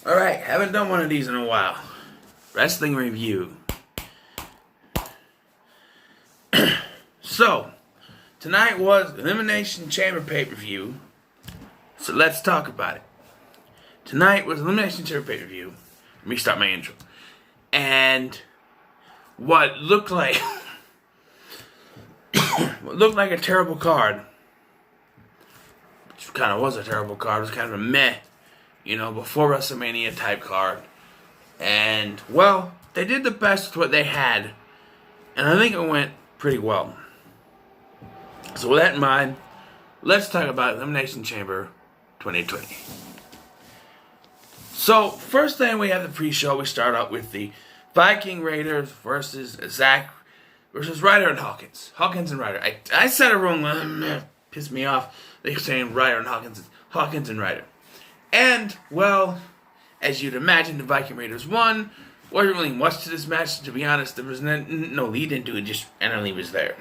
Alright, haven't done one of these in a while. Wrestling review. So, tonight was Elimination Chamber pay-per-view. So let's talk about it. Tonight was Elimination Chamber pay-per-view. Let me start my intro. And what looked like a terrible card, which kind of was a terrible card, it was kind of a meh, before WrestleMania type card. And, well, they did the best with what they had, and I think it went pretty well. So with that in mind, let's talk about Elimination Chamber 2020. So, first thing we have the pre-show, we start out with the Viking Raiders versus Ryder and Hawkins. Hawkins and Ryder. I said it wrong. Pissed me off. They were saying Ryder and Hawkins. Hawkins and Ryder. And, well, as you'd imagine, the Viking Raiders won. Wasn't really much to this match, to be honest. There was no lead into it, just Emily was there.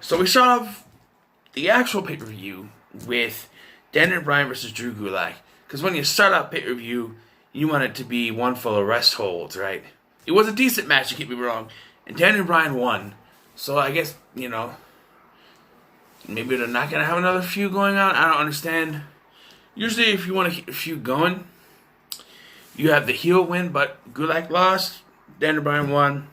So we start off the actual pay-per-view with Daniel Bryan versus Drew Gulak. Because when you start out pay-per-view, you want it to be one full of rest holds, right? It was a decent match, to keep me wrong. And Daniel Bryan won. So I guess, maybe they're not going to have another feud going on. I don't understand. Usually if you want to keep a feud going, you have the heel win, but Gulak lost. Daniel Bryan won.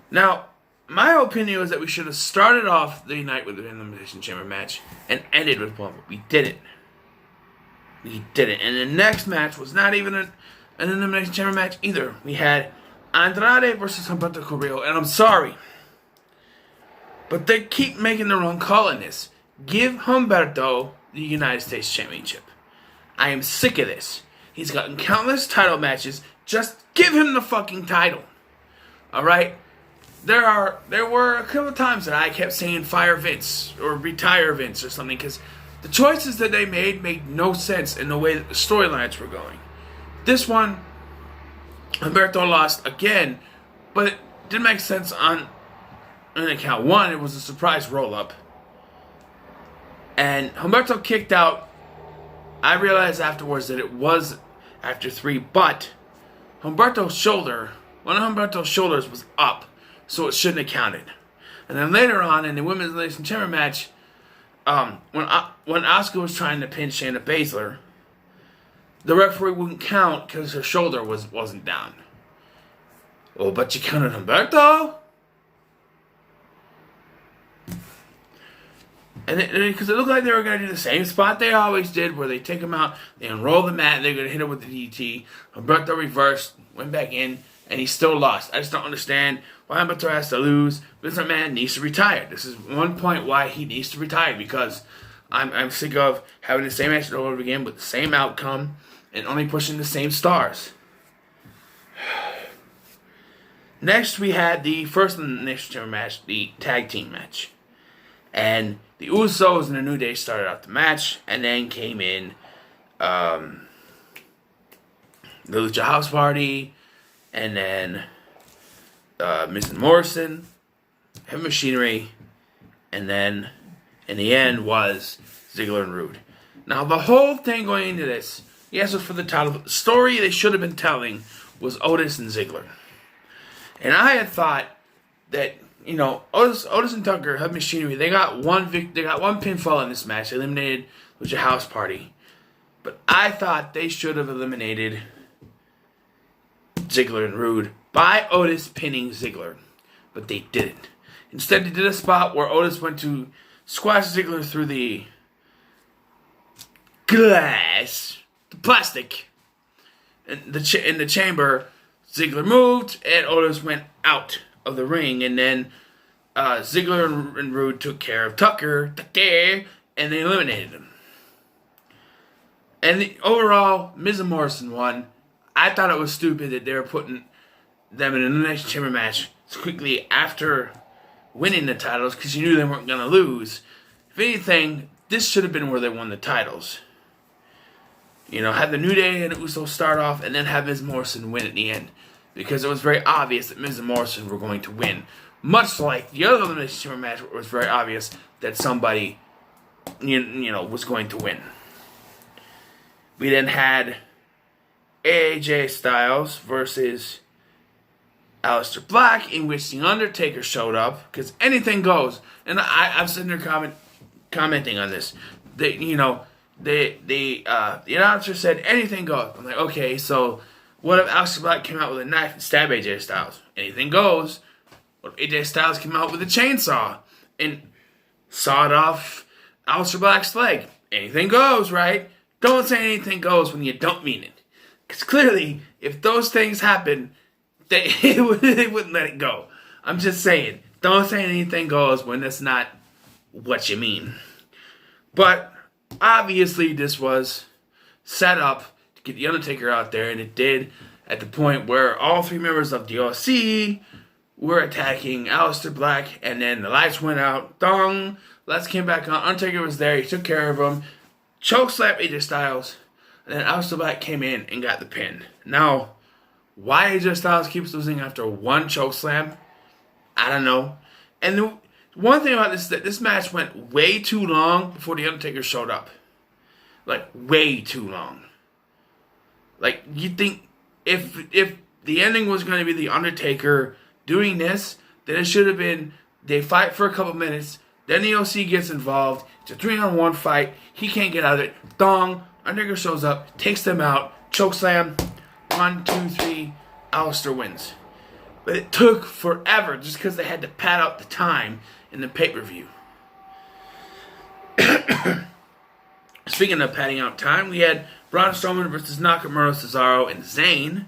Now, my opinion was that we should have started off the night with the Elimination Chamber match and ended with one, but we didn't. We didn't. And the next match was not even an Elimination Chamber match either. We had Andrade versus Humberto Carrillo, and I'm sorry, but they keep making the wrong call in this. Give Humberto the United States Championship. I am sick of this. He's gotten countless title matches. Just give him the fucking title. Alright? There were a couple of times that I kept saying fire Vince or retire Vince or something, because the choices that they made no sense in the way that the storylines were going. This one, Humberto lost again, but it didn't make sense on account. One, it was a surprise roll-up. And Humberto kicked out. I realized afterwards that it was after 3, but Humberto's shoulder, one of Humberto's shoulders was up, so it shouldn't have counted. And then later on in the Women's Elimination Chamber match, when Asuka was trying to pin Shayna Baszler, the referee wouldn't count because her shoulder wasn't down. Oh, but you counted Humberto? And because it looked like they were going to do the same spot they always did, where they take him out, they unroll the mat, and they're going to hit him with the DT. Humberto reversed, went back in, and he still lost. I just don't understand why Humberto has to lose. This man needs to retire. This is one point why he needs to retire, because I'm sick of having the same match over again with the same outcome and only pushing the same stars. Next, we had the first Elimination Chamber match, the tag team match. And the Usos and the New Day started out the match, and then came in the Lucha House Party, and then Miz and Morrison, Heavy Machinery, and then in the end was Ziggler and Rude. Now, the whole thing going into this, yes, it was for the title, but the story they should have been telling was Otis and Ziggler. And I had thought that, Otis and Tucker, Heavy Machinery, they got one pinfall in this match. They eliminated Lucha House Party. But I thought they should have eliminated Ziggler and Rude by Otis pinning Ziggler. But they didn't. Instead, they did a spot where Otis went to squash Ziggler through the glass, the plastic, in the chamber. Ziggler moved, and Otis went out of the ring, and then Ziggler and Rude took care of Tucker, and they eliminated him. And overall, Miz and Morrison won. I thought it was stupid that they were putting them in an Elimination Chamber match so quickly after winning the titles, because you knew they weren't going to lose. If anything, this should have been where they won the titles. Have the New Day and the Usos start off, and then have Miz and Morrison win at the end. Because it was very obvious that Miz and Morrison were going to win. Much like the other Elimination Chamber match, where it was very obvious that somebody, was going to win. We then had AJ Styles versus Aleister Black, in which The Undertaker showed up, because anything goes. And I'm sitting there commenting on this. The announcer said anything goes. I'm like, okay, so what if Aleister Black came out with a knife and stabbed AJ Styles? Anything goes. What if AJ Styles came out with a chainsaw and sawed off Aleister Black's leg? Anything goes, right? Don't say anything goes when you don't mean it. Because clearly, if those things happen, they wouldn't let it go. I'm just saying, don't say anything goes when that's not what you mean. But obviously, this was set up to get The Undertaker out there, and it did at the point where all three members of the OC were attacking Aleister Black, and then the lights went out. Dong! Lights came back on. Undertaker was there. He took care of him. Chokeslam AJ Styles. And then Aleister Black came in and got the pin. Now, why AJ Styles keeps losing after one chokeslam, I don't know. And the one thing about this is that this match went way too long before The Undertaker showed up. Like, way too long. Like, you'd think if the ending was going to be The Undertaker doing this, then it should have been they fight for a couple minutes, then the OC gets involved, it's a 3-on-1 fight, he can't get out of it, dong, Undertaker shows up, takes them out, chokeslam, 1, 2, 3, Aleister wins. But it took forever just because they had to pad out the time in the pay-per-view. Speaking of padding out time, we had Braun Strowman versus Nakamura, Cesaro, and Zayn.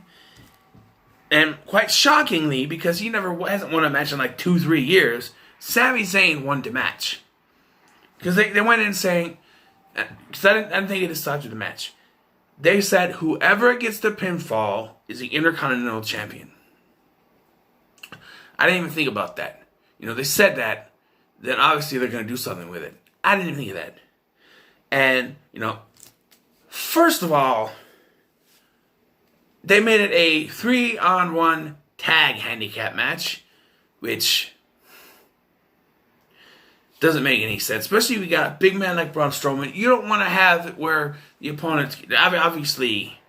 And quite shockingly, because he hasn't won a match in like 2-3 years, Sami Zayn won the match. Because they went in saying, because I didn't think it decided the match. They said whoever gets the pinfall is the Intercontinental Champion. I didn't even think about that. They said that, then obviously they're going to do something with it. I didn't even think of that. And, first of all, they made it a 3-on-1 tag handicap match, which doesn't make any sense. Especially if you got a big man like Braun Strowman. You don't want to have it where the opponents... Obviously,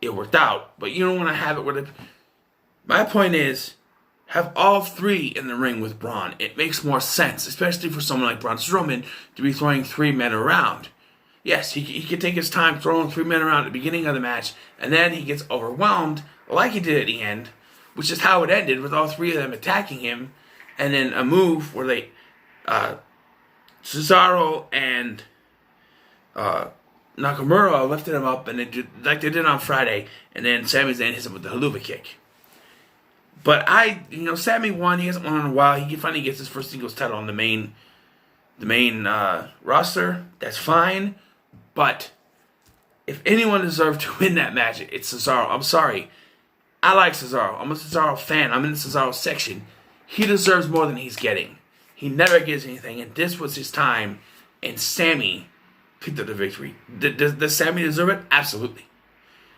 it worked out, but you don't want to have it where my point is, have all three in the ring with Braun. It makes more sense, especially for someone like Braun Strowman to be throwing 3 men around. Yes, he could take his time throwing 3 men around at the beginning of the match, and then he gets overwhelmed, like he did at the end, which is how it ended, with all 3 of them attacking him, and then a move where they... Cesaro and Nakamura lifted him up, and they did on Friday, and then Sami Zayn hits him with the haluva kick. But Sami won. He hasn't won in a while. He finally gets his first singles title on the main roster. That's fine. But if anyone deserved to win that match, it's Cesaro. I'm sorry. I like Cesaro. I'm a Cesaro fan. I'm in the Cesaro section. He deserves more than he's getting. He never gets anything, and this was his time, and Sami picked up the victory. Does Sami deserve it? Absolutely.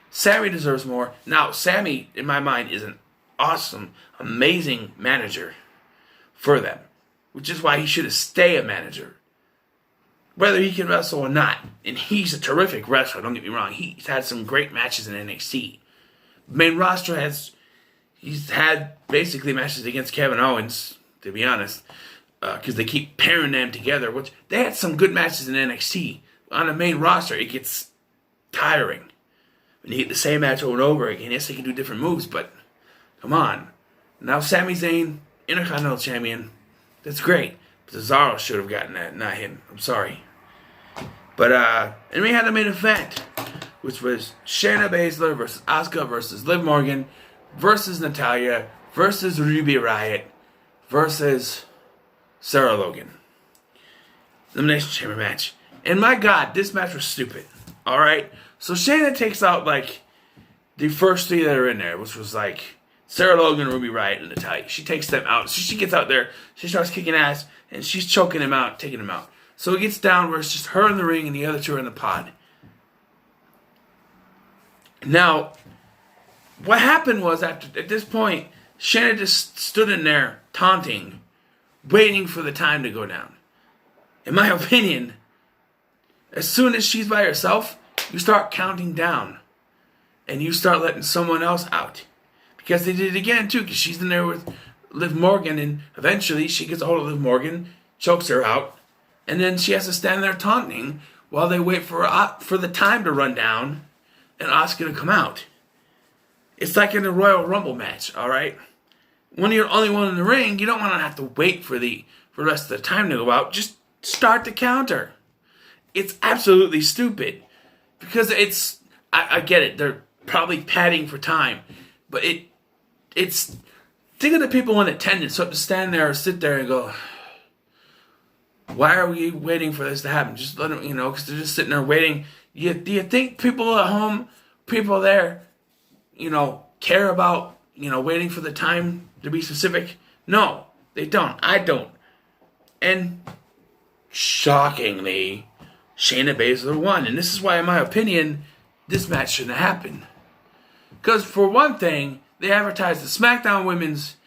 Sami deserves more. Now, Sami, in my mind, is an awesome, amazing manager for them, which is why he should have stayed a manager, whether he can wrestle or not. And he's a terrific wrestler, don't get me wrong. He's had some great matches in NXT. Main roster he's had basically matches against Kevin Owens, to be honest, because they keep pairing them together, which they had some good matches in NXT. On the main roster, it gets tiring. When you get the same match over and over again, yes, they can do different moves, but come on. Now Sami Zayn, Intercontinental Champion, that's great. But Cesaro should have gotten that, not him. I'm sorry. But, and we had the main event, which was Shayna Baszler versus Asuka versus Liv Morgan versus Natalya versus Ruby Riott versus Sarah Logan. Elimination Chamber match. And my God, this match was stupid. Alright? So Shayna takes out, the first 3 that are in there, which was, Sarah Logan, Ruby Riott, and Natalya. She takes them out. So she gets out there, she starts kicking ass, and she's choking them out, taking them out. So it gets down where it's just her in the ring and the other 2 are in the pod. Now, what happened was, at this point, Shayna just stood in there, taunting, waiting for the time to go down. In my opinion, as soon as she's by herself, you start counting down. And you start letting someone else out. Because they did it again, too. Because she's in there with Liv Morgan. And eventually she gets a hold of Liv Morgan. Chokes her out. And then she has to stand there taunting while they wait for the time to run down. And Asuka to come out. It's like in a Royal Rumble match, alright? When you're the only one in the ring, you don't want to have to wait for the rest of the time to go out. Just start the counter. It's absolutely stupid. Because it's... I get it. They're probably padding for time. But it's... Think of the people in attendance who have to stand there or sit there and go, why are we waiting for this to happen? Just let them, because they're just sitting there waiting. Do you think people at home, people there, care about, waiting for the time to be specific? No, they don't. I don't. And shockingly, Shayna Baszler won. And this is why, in my opinion, this match shouldn't have happened. Because for one thing, they advertised the SmackDown Women's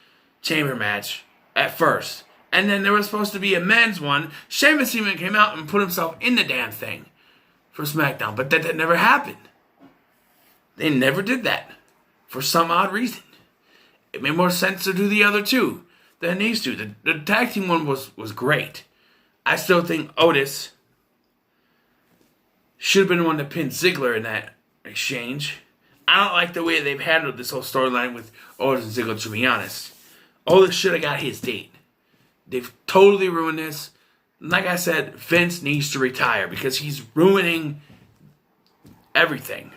Chamber match at first. And then there was supposed to be a men's one. Sheamus even came out and put himself in the damn thing for SmackDown. But that never happened. They never did that. For some odd reason. It made more sense to do the other two than these two. The tag team one was great. I still think Otis should have been the one to pin Ziggler in that exchange. I don't like the way they've handled this whole storyline with Otis and Ziggler, to be honest. Otis should have got his date. They've totally ruined this. Like I said, Vince needs to retire because he's ruining everything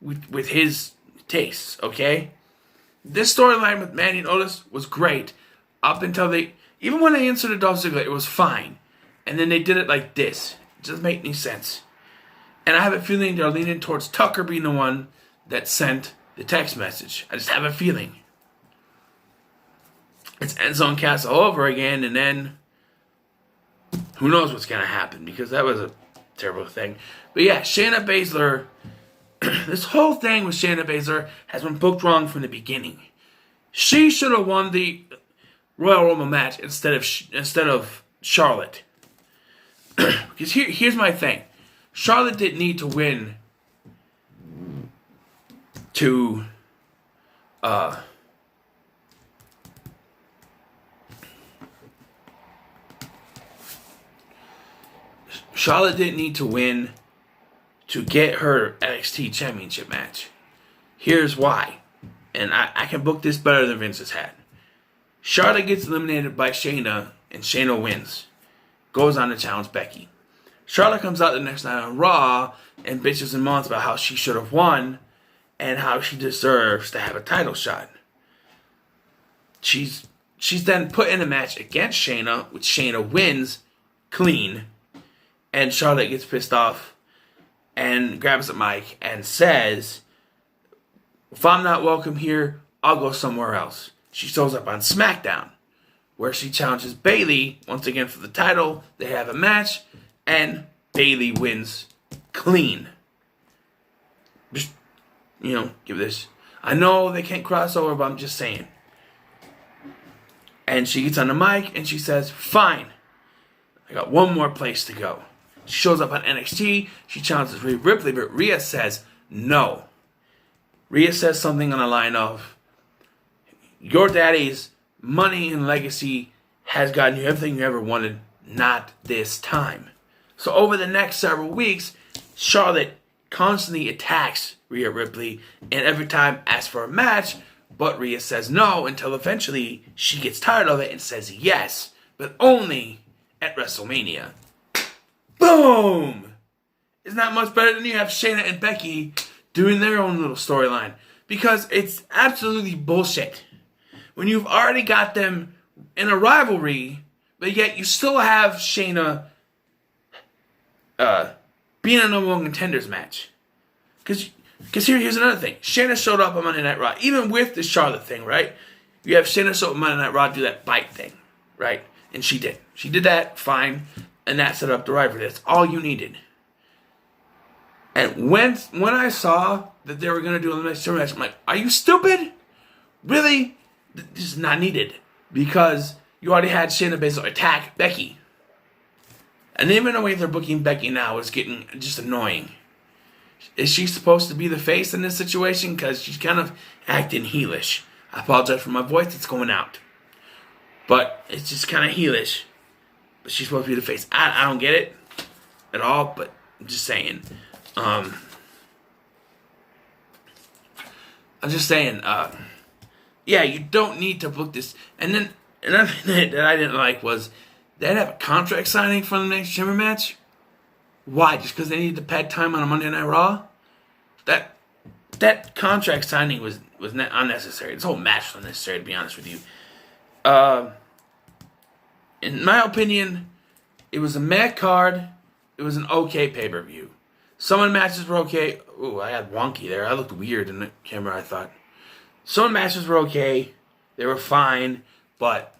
with his tastes, okay? This storyline with Mandy and Otis was great up until even when they inserted Dolph Ziggler, it was fine. And then they did it like this. It doesn't make any sense. And I have a feeling they're leaning towards Tucker being the one that sent the text message. I just have a feeling. It's Enzo Cass all over again, and then who knows what's going to happen, because that was a terrible thing. But yeah, Shayna Baszler, this whole thing with Shayna Baszler has been booked wrong from the beginning. She should have won the Royal Rumble match instead of Charlotte. Because here's my thing. Charlotte didn't need to win to Charlotte didn't need to win to get her NXT Championship match. Here's why. And I can book this better than Vince has had. Charlotte gets eliminated by Shayna, and Shayna wins. Goes on to challenge Becky. Charlotte comes out the next night on Raw and bitches and moans about how she should have won and how she deserves to have a title shot. She's then put in a match against Shayna, which Shayna wins clean. And Charlotte gets pissed off and grabs the mic and says, if I'm not welcome here, I'll go somewhere else. She shows up on SmackDown, where she challenges Bayley once again for the title. They have a match, and Bayley wins clean. Just, give this. I know they can't cross over, but I'm just saying. And she gets on the mic, and she says, fine. I got one more place to go. She shows up on NXT. She challenges Rhea Ripley, but Rhea says no. Rhea says something on the line of, your daddy's money and legacy has gotten you everything you ever wanted, not this time. So over the next several weeks, Charlotte constantly attacks Rhea Ripley and every time asks for a match, but Rhea says no until eventually she gets tired of it and says yes, but only at WrestleMania. Boom! Isn't that much better than you have Shayna and Becky doing their own little storyline? Because it's absolutely bullshit. When you've already got them in a rivalry, but yet you still have Shayna being a number one contenders match. Because here's another thing. Shayna showed up on Monday Night Raw, even with the Charlotte thing, right? You have Shayna show up on Monday Night Raw do that bite thing, right? And she did. She did that, fine. And that set up the rivalry. That's all you needed. And when I saw that they were going to do a Elimination match, I'm like, are you stupid? Really? This is not needed. Because you already had Shayna Baszler attack Becky. And even the way they're booking Becky now is getting just annoying. Is she supposed to be the face in this situation? Because she's kind of acting heelish. I apologize for my voice, it's going out. But it's just kind of heelish. But she's supposed to be the face. I don't get it at all, but I'm just saying. I'm just saying, yeah, you don't need to book this. And then another thing that I didn't like was they'd have a contract signing for the next Chamber match. Why? Just because they needed to pad time on a Monday Night Raw? That contract signing was unnecessary. This whole match was unnecessary, to be honest with you. In my opinion, it was a meh card. It was an okay pay-per-view. Some of the matches were okay. Ooh, I had wonky there. I looked weird in the camera, I thought. Some matches were okay. They were fine. But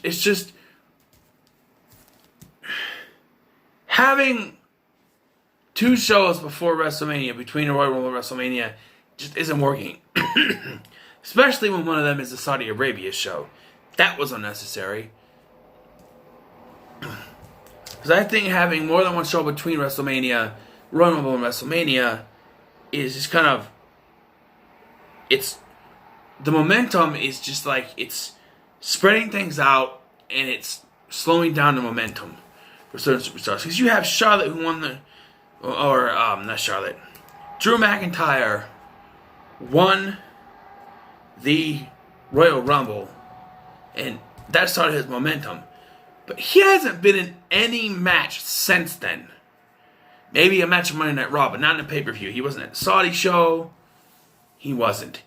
it's just having 2 shows before WrestleMania, between the Royal Rumble and WrestleMania, just isn't working. Especially when one of them is the Saudi Arabia show. That was unnecessary. Because I think having more than one show between WrestleMania, Royal Rumble, and WrestleMania is just kind of... The momentum is just like, it's spreading things out, and it's slowing down the momentum for certain superstars. Because you have Charlotte who won not Charlotte. Drew McIntyre won the Royal Rumble, and that started his momentum. But he hasn't been in any match since then. Maybe a match of Monday Night Raw, but not in a pay-per-view. He wasn't at the Saudi show. He wasn't.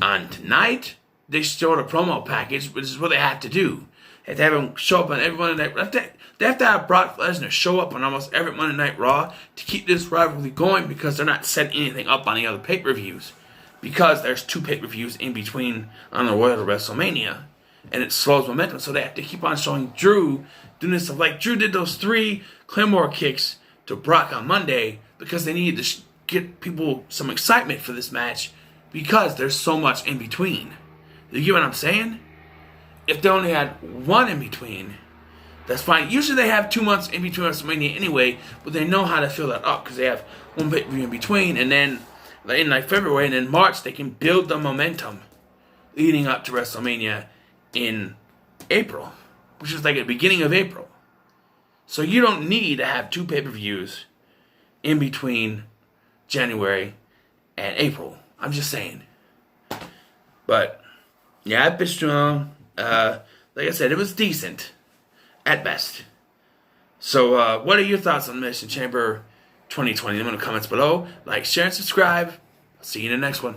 On tonight, they showed a promo package, which is what they have to do. They have to have him show up on every Monday Night Raw. They have to have Brock Lesnar show up on almost every Monday Night Raw to keep this rivalry going, because they're not setting anything up on the other pay-per-views. Because there's 2 pay-per-views in between on the Royal to WrestleMania. And it slows momentum, so they have to keep on showing Drew doing this stuff. Like Drew did those 3 Claymore kicks to Brock on Monday because they needed to get people some excitement for this match, because there's so much in between. You get what I'm saying? If they only had 1 in between, that's fine. Usually they have 2 months in between WrestleMania anyway, but they know how to fill that up because they have 1 pay-per-view in between, and then in like February and then March they can build the momentum leading up to WrestleMania in April, which is like at the beginning of April. So you don't need to have 2 pay-per-views in between January and April. I'm just saying. But yeah, I bitched strong. Like I said, it was decent at best. So what are your thoughts on Elimination Chamber 2020? Leave them in the comments below. Like, share, and subscribe. I'll see you in the next one.